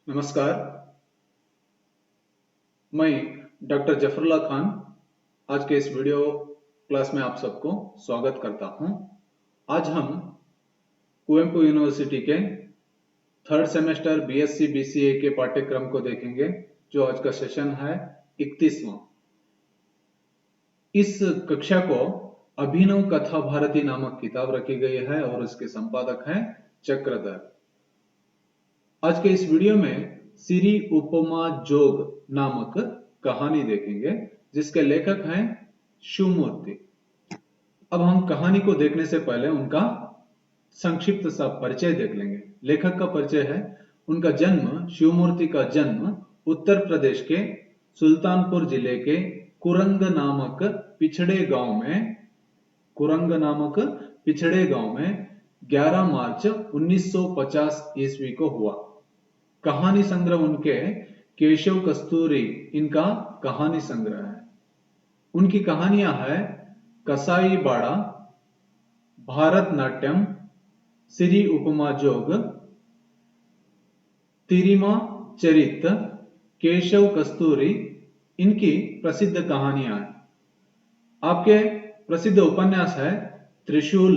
नमस्कार। मैं डॉक्टर जफरुल्लाह खान आज के इस वीडियो क्लास में आप सबको स्वागत करता हूं। आज हम कुवेंपु यूनिवर्सिटी के थर्ड सेमेस्टर बीएससी बीसीए के पाठ्यक्रम को देखेंगे, जो आज का सेशन है 31वां। इस कक्षा को अभिनव कथा भारती नामक किताब रखी गई है और इसके संपादक हैं चक्रधर। आज के इस वीडियो में सिरी उपमा जोग नामक कहानी देखेंगे, जिसके लेखक हैं शिवमूर्ति। अब हम कहानी को देखने से पहले उनका संक्षिप्त सा परिचय देख लेंगे। लेखक का परिचय है, उनका जन्म, शिवमूर्ति का जन्म उत्तर प्रदेश के सुल्तानपुर जिले के कुरंग नामक पिछड़े गांव में 11 मार्च 1950 ईस्वी को हुआ। कहानी संग्रह उनके केशव कस्तूरी इनका कहानी संग्रह है। उनकी कहानियां है कसाई बाड़ा, भारतनाट्यम, सिरी उपमा जोग, तिरिमा चरित, केशव कस्तूरी इनकी प्रसिद्ध कहानियां हैं। आपके प्रसिद्ध उपन्यास है त्रिशूल,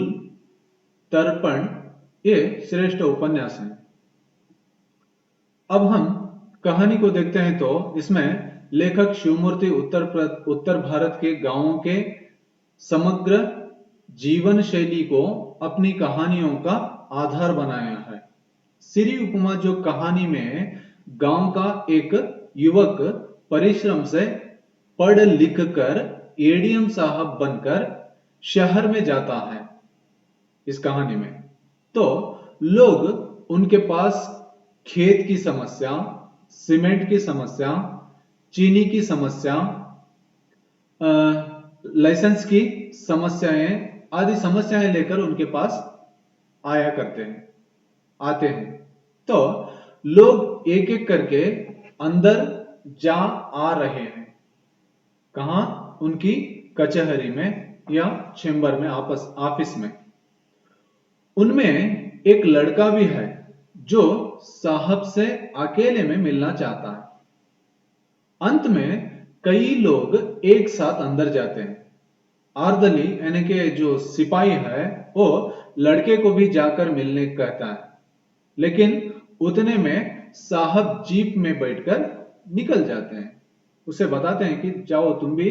तर्पण, ये श्रेष्ठ उपन्यास हैं। अब हम कहानी को देखते हैं तो इसमें लेखक शिवमूर्ति उत्तर भारत के गांवों के समग्र जीवन शैली को अपनी कहानियों का आधार बनाया है। सिरी उपमा जो कहानी में गांव का एक युवक परिश्रम से पढ़ लिख कर एडीएम साहब बनकर शहर में जाता है। इस कहानी में तो लोग उनके पास खेत की समस्या, सीमेंट की समस्या, चीनी की समस्या, लाइसेंस की समस्याएं आदि समस्याएं लेकर उनके पास आते हैं। तो लोग एक एक करके अंदर जा आ रहे हैं। कहां? उनकी कचहरी में या चेंबर में, ऑफिस में। उनमें एक लड़का भी है जो साहब से अकेले में मिलना चाहता है। अंत में कई लोग एक साथ अंदर जाते हैं। आर्दली यानी कि जो सिपाही है वो लड़के को भी जाकर मिलने कहता है, लेकिन उतने में साहब जीप में बैठकर निकल जाते हैं। उसे बताते हैं कि जाओ तुम भी,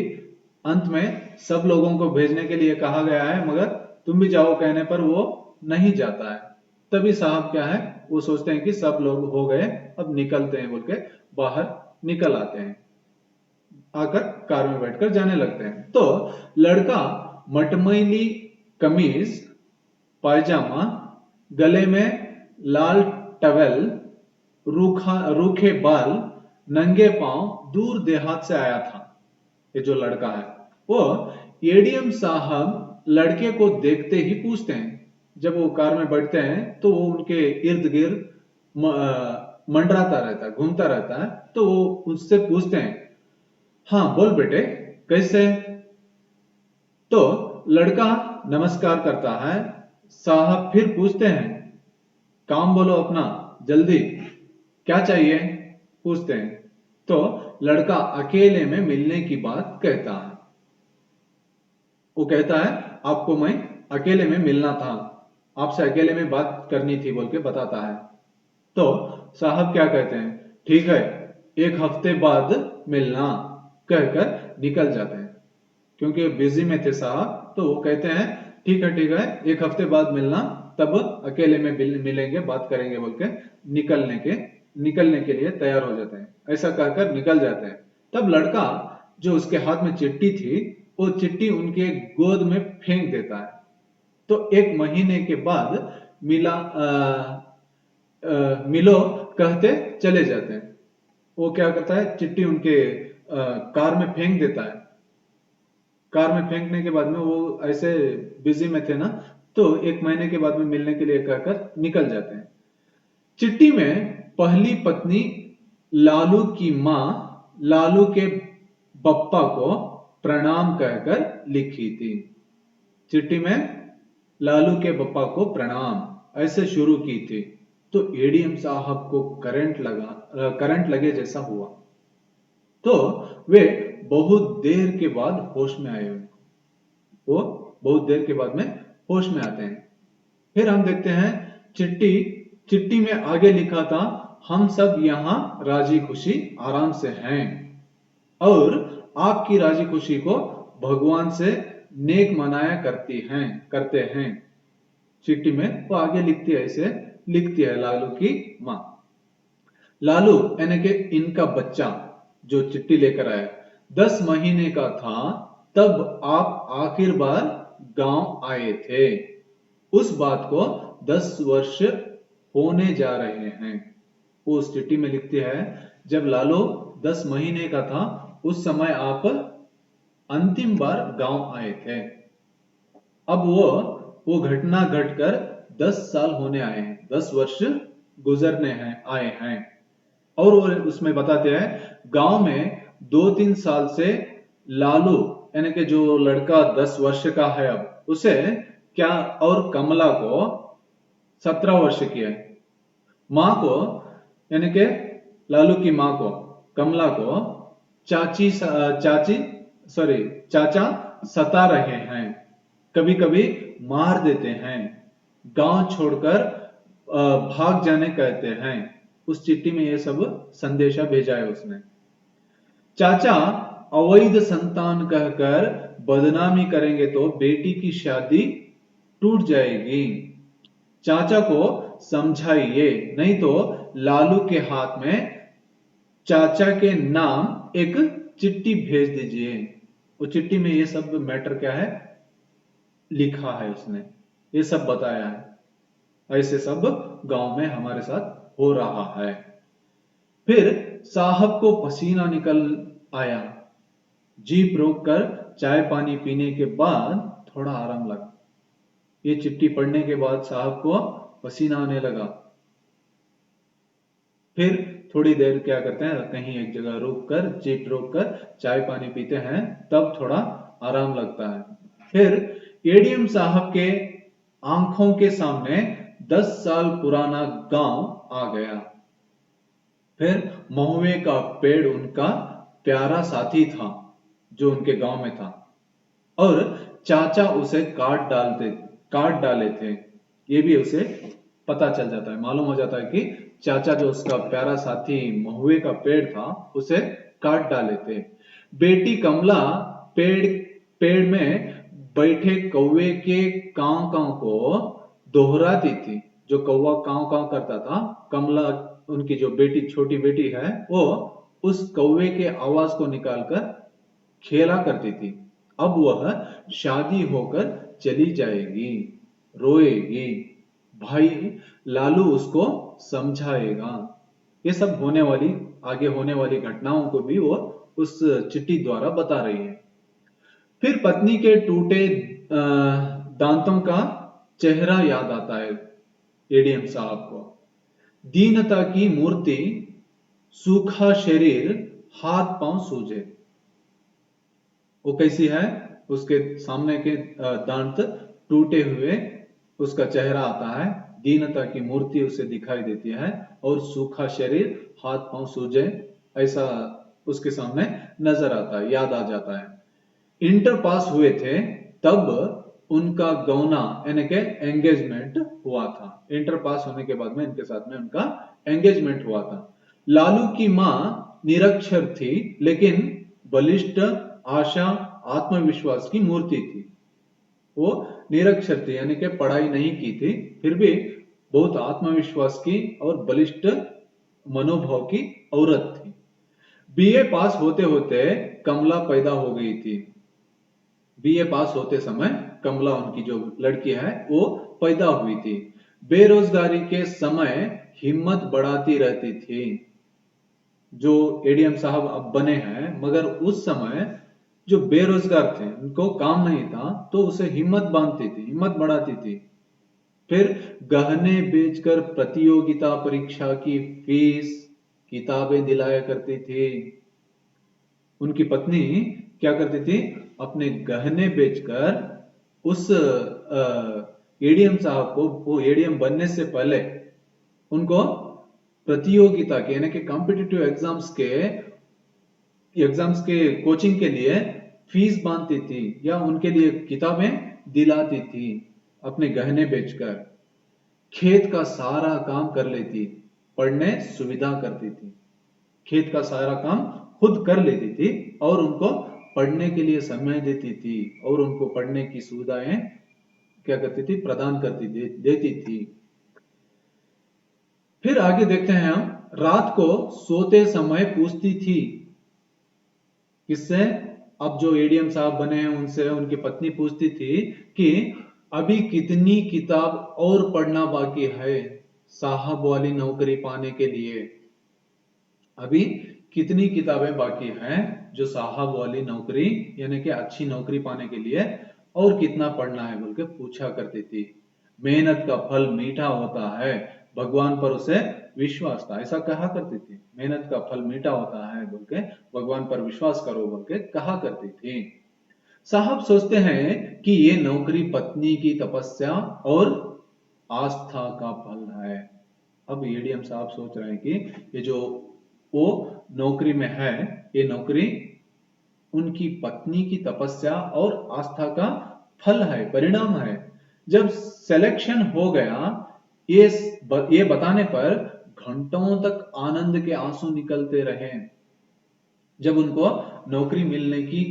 अंत में सब लोगों को भेजने के लिए कहा गया है, मगर तुम भी जाओ कहने पर वो नहीं जाता है। तभी साहब क्या है, वो सोचते हैं कि सब लोग हो गए, अब निकलते हैं बोल के बाहर निकल आते हैं। आकर कार में बैठकर जाने लगते हैं। तो लड़का मटमैली कमीज, पायजामा, गले में लाल टवेल, रूखे बाल, नंगे पांव दूर देहात से आया था। ये जो लड़का है वो एडीएम साहब लड़के को देखते ही पूछते हैं। जब वो कार में बैठते हैं तो वो उनके इर्द गिर्द मंडराता रहता है, घूमता रहता है। तो वो उससे पूछते हैं, हाँ बोल बेटे कैसे? तो लड़का नमस्कार करता है। साहब फिर पूछते हैं, काम बोलो अपना जल्दी, क्या चाहिए? पूछते हैं। तो लड़का अकेले में मिलने की बात कहता है। वो कहता है आपको मैं अकेले में मिलना था, आपसे अकेले में बात करनी थी बोल के बताता है। तो साहब क्या कहते हैं, ठीक है एक हफ्ते बाद मिलना कहकर निकल जाते हैं। क्योंकि बिजी में थे साहब, तो वो कहते हैं ठीक है एक हफ्ते बाद मिलना, तब अकेले में मिलेंगे, बात करेंगे बोल के निकलने के लिए तैयार हो जाते हैं। ऐसा कहकर निकल जाते हैं। तब लड़का जो उसके हाथ में चिट्ठी थी, वो चिट्ठी उनके गोद में फेंक देता है। तो एक महीने के बाद मिलो कहते चले जाते हैं। वो क्या करता है, चिट्ठी उनके कार में फेंक देता है। कार में फेंकने के बाद में वो ऐसे बिजी में थे ना, तो एक महीने के बाद में मिलने के लिए कहकर निकल जाते हैं। चिट्ठी में पहली पत्नी लालू की मां लालू के बप्पा को प्रणाम कहकर लिखी थी। चिट्ठी में लालू के बप्पा को प्रणाम ऐसे शुरू की थी। तो एडीएम साहब को करंट लगे जैसा हुआ। तो वे बहुत देर के बाद होश में आए। वो बहुत देर के बाद में होश में आते हैं। फिर हम देखते हैं चिट्ठी चिट्ठी में आगे लिखा था, हम सब यहां राजी खुशी आराम से हैं और आपकी राजी खुशी को भगवान से नेक मनाया करते हैं। चिट्ठी में वो आगे लिखती है, ऐसे लिखती है लालू की मां। लालू यानी कि इनका बच्चा जो चिट्ठी लेकर आया 10 महीने का था तब आप आखिर बार गांव आए थे। उस बात को 10 वर्ष होने जा रहे हैं। वो उस चिट्ठी में लिखती है, जब लालू 10 महीने का था उस समय आप अंतिम बार गांव आए थे। अब वो घटना घटकर 10 साल होने आए हैं, 10 वर्ष गुजरने हैं आए हैं। और वो उसमें बताते हैं गांव में 2-3 साल से लालू यानी कि जो लड़का 10 वर्ष का है अब उसे क्या, और कमला को 17 वर्ष की है। मां को यानी कि लालू की मां को, कमला को चाचा सता रहे हैं, कभी कभी मार देते हैं, गांव छोड़कर भाग जाने कहते हैं। उस चिट्ठी में ये सब संदेशा भेजा है उसने। चाचा अवैध संतान कहकर बदनामी करेंगे तो बेटी की शादी टूट जाएगी। चाचा को समझाइए, नहीं तो लालू के हाथ में चाचा के नाम एक चिट्ठी भेज दीजिए। वो चिट्ठी में ये सब मैटर क्या है लिखा है उसने, ये सब बताया है। ऐसे सब गांव में हमारे साथ हो रहा है। फिर साहब को पसीना निकल आया। जीप रोककर चाय पानी पीने के बाद थोड़ा आराम लगा। ये चिट्ठी पढ़ने के बाद साहब को पसीना आने लगा। फिर थोड़ी देर क्या करते हैं, कहीं एक जगह रुककर जीप रोककर चाय पानी पीते हैं, तब थोड़ा आराम लगता है। फिर एडीएम साहब के आंखों के सामने 10 साल पुराना गांव आ गया। फिर महुए का पेड़ उनका प्यारा साथी था जो उनके गांव में था, और चाचा उसे काट डाले थे। ये भी उसे पता चल जाता है, मालूम हो जाता है कि चाचा जो उसका प्यारा साथी महुए का पेड़ था उसे काट डाले थे। बेटी कमला पेड़ पेड़ में बैठे कौवे के कांव कांव को दोहराती थी। जो कौवा कांव कांव करता था, कमला उनकी जो बेटी छोटी बेटी है वो उस कौवे के आवाज को निकालकर खेला करती थी। अब वह शादी होकर चली जाएगी, रोएगी, भाई लालू उसको समझाएगा। ये सब आगे होने वाली घटनाओं को भी वो उस चिट्ठी द्वारा बता रही है। फिर पत्नी के टूटे दांतों का चेहरा याद आता है एडीएम साहब को। दीनता की मूर्ति, सूखा शरीर, हाथ पांव सूजे। वो कैसी है, उसके सामने के दांत टूटे हुए उसका चेहरा आता है, दीनता की मूर्ति उसे दिखाई देती है, और सूखा शरीर, हाथ पांव सूजे, ऐसा उसके सामने नजर आता है, याद आ जाता है। इंटर पास हुए थे तब उनका गौना यानी कि एंगेजमेंट हुआ था। इंटर पास होने के बाद में इनके साथ में उनका एंगेजमेंट हुआ था। लालू की मां निरक्षर थी लेकिन बलिष्ठ, आशा, आत्मविश्वास की मूर्ति थी। वो निरक्षर थी यानी कि पढ़ाई नहीं की थी, फिर भी बहुत आत्मविश्वास की और बलिष्ठ मनोभाव की औरत थी। बीए पास होते होते कमला पैदा हो गई थी। बीए पास होते समय कमला उनकी जो लड़की है वो पैदा हुई थी। बेरोजगारी के समय हिम्मत बढ़ाती रहती थी। जो एडीएम साहब अब बने हैं, मगर उस समय जो बेरोजगार थे, उनको काम नहीं था, तो उसे हिम्मत बांधती थी, हिम्मत बढ़ाती थी। फिर गहने बेचकर प्रतियोगिता परीक्षा की फीस, किताबें दिलाया करती थी। उनकी पत्नी क्या करती थी, अपने गहने बेचकर उस एडीएम साहब को, वो एडीएम बनने से पहले उनको प्रतियोगिता के यानी कि कॉम्पिटिटिव एग्जाम्स के कोचिंग के लिए फीस बांधती थी या उनके लिए किताबें दिलाती थी अपने गहने बेचकर। खेत का सारा काम कर लेती, पढ़ने सुविधा करती थी। खेत का सारा काम खुद कर लेती थी और उनको पढ़ने के लिए समय देती थी और उनको पढ़ने की सुविधाएं क्या करती थी, प्रदान करती देती थी। फिर आगे देखते हैं हम, रात को सोते समय पूछती थी किससे, अब जो एडीएम साहब बने हैं उनसे, उनकी पत्नी पूछती थी कि अभी कितनी किताब और पढ़ना बाकी है साहब वाली नौकरी पाने के लिए। अभी कितनी किताबें बाकी हैं जो साहब वाली नौकरी यानी कि अच्छी नौकरी पाने के लिए, और कितना पढ़ना है बोल के पूछा करती थी। मेहनत का फल मीठा होता है, भगवान पर उसे विश्वास था, ऐसा कहा करती थी। मेहनत का फल मीठा होता है बोल के भगवान पर विश्वास करो बोल के कहा करती थी। साहब सोचते हैं कि ये नौकरी पत्नी की तपस्या और आस्था का फल है। अब एडीएम साहब सोच रहे हैं कि ये जो वो नौकरी में है, ये नौकरी उनकी पत्नी की तपस्या और आस्था का फल है, परिणाम है। जब सिलेक्शन हो गया, ये बताने पर घंटों तक आनंद के आंसू निकलते रहे। जब उनको नौकरी मिलने की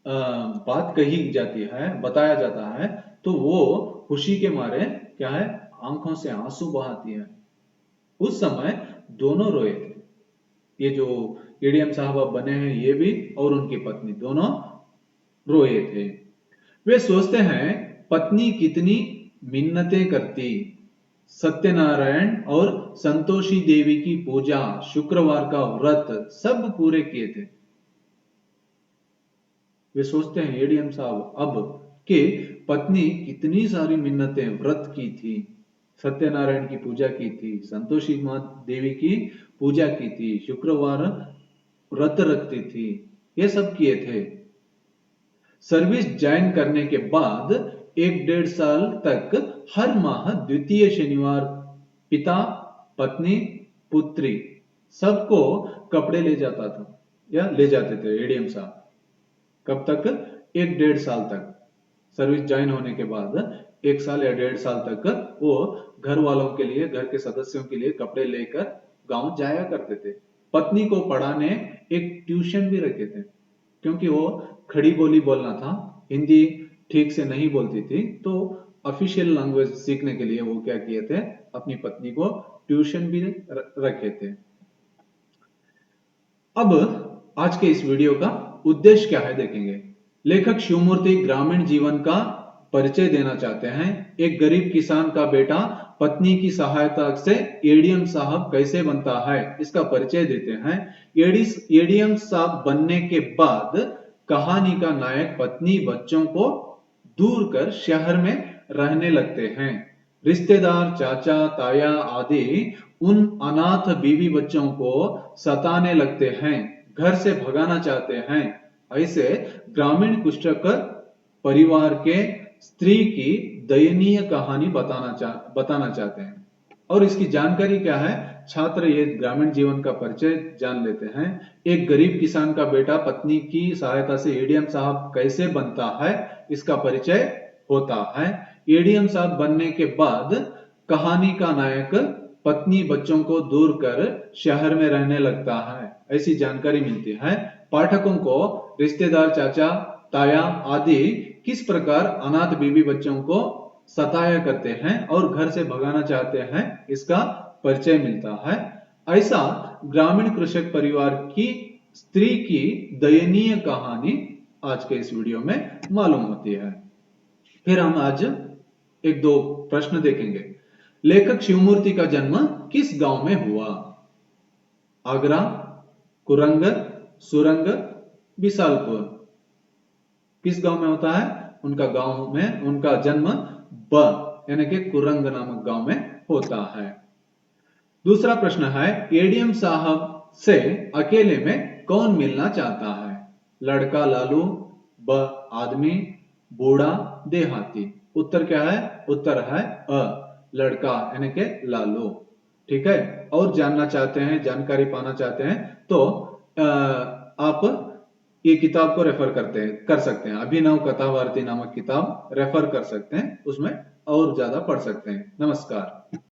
बात कही जाती है, बताया जाता है, तो वो खुशी के मारे क्या है, आंखों से आंसू बहाती है। उस समय दोनों रोए थे, ये जो एडीएम साहब अब बने हैं ये भी और उनकी पत्नी दोनों रोए थे। वे सोचते हैं पत्नी कितनी मिन्नतें करती, सत्यनारायण और संतोषी देवी की पूजा, शुक्रवार का व्रत सब पूरे किए थे। वे सोचते हैं एडीएम साहब अब कि पत्नी कितनी सारी मिन्नतें व्रत की थी, सत्यनारायण की पूजा की थी, संतोषी मां देवी की पूजा की थी, शुक्रवार व्रत रखती थी, ये सब किए थे। सर्विस ज्वाइन करने के बाद 1-1.5 साल तक हर माह द्वितीय शनिवार पिता, पत्नी, पुत्री सबको कपड़े ले जाता था या ले जाते थे एडीएम साहब। कब तक? 1-1.5 साल तक। सर्विस ज्वाइन होने के बाद 1 साल या 1.5 साल तक वो घर वालों के लिए, घर के सदस्यों के लिए कपड़े लेकर गांव जाया करते थे। पत्नी को पढ़ाने एक ट्यूशन भी रखे थे, क्योंकि वो खड़ी बोली बोलना था, हिंदी ठीक से नहीं बोलती थी, तो ऑफिशियल लैंग्वेज सीखने के लिए वो क्या किए थे, अपनी पत्नी को ट्यूशन भी रखे थे। अब आज के इस वीडियो का उद्देश्य क्या है देखेंगे। लेखक शिवमूर्ति ग्रामीण जीवन का परिचय देना चाहते हैं। एक गरीब किसान का बेटा पत्नी की सहायता से एडीएम साहब कैसे बनता है, इसका परिचय देते हैं। एडीएम साहब बनने के बाद कहानी का नायक पत्नी बच्चों को दूर कर शहर में रहने लगते हैं। रिश्तेदार, चाचा, ताया आदि उन अनाथ बीवी बच्चों को सताने लगते हैं, घर से भगाना चाहते हैं। ऐसे ग्रामीण कृषक परिवार के स्त्री की दयनीय कहानी बताना चाहते हैं। और इसकी जानकारी क्या है, छात्र ये ग्रामीण जीवन का परिचय जान लेते हैं। एक गरीब किसान का बेटा पत्नी की सहायता से एडीएम साहब कैसे बनता है, इसका परिचय होता है। एडीएम साहब बनने के बाद कहानी का नायक पत्नी बच्चों को दूर कर शहर में रहने लगता है, ऐसी जानकारी मिलती है। पाठकों को रिश्तेदार, चाचा, ताया आदि किस प्रकार अनाथ बीवी बच्चों को सताया करते हैं और घर से भगाना चाहते हैं, इसका परिचय मिलता है। ऐसा ग्रामीण कृषक परिवार की स्त्री की दयनीय कहानी आज के इस वीडियो में मालूम होती है। फिर हम आज 1-2 प्रश्न देखेंगे। लेखक शिवमूर्ति का जन्म किस गांव में हुआ? आगरा, कुरंग, सुरंग, बिसालपुर। किस गांव में होता है? उनका गांव में उनका जन्म यानी कि कुरंग नामक गांव में होता है। दूसरा प्रश्न है, एडीएम साहब से अकेले में कौन मिलना चाहता है? लड़का लालू, ब आदमी, बूढ़ा, देहाती। उत्तर क्या है? उत्तर है अ, लड़का यानी कि लालू। ठीक है, और जानना चाहते हैं, जानकारी पाना चाहते हैं, तो आप ये किताब को रेफर कर सकते हैं। अभिनव कथा भारती नामक किताब रेफर कर सकते हैं, उसमें और ज्यादा पढ़ सकते हैं। नमस्कार।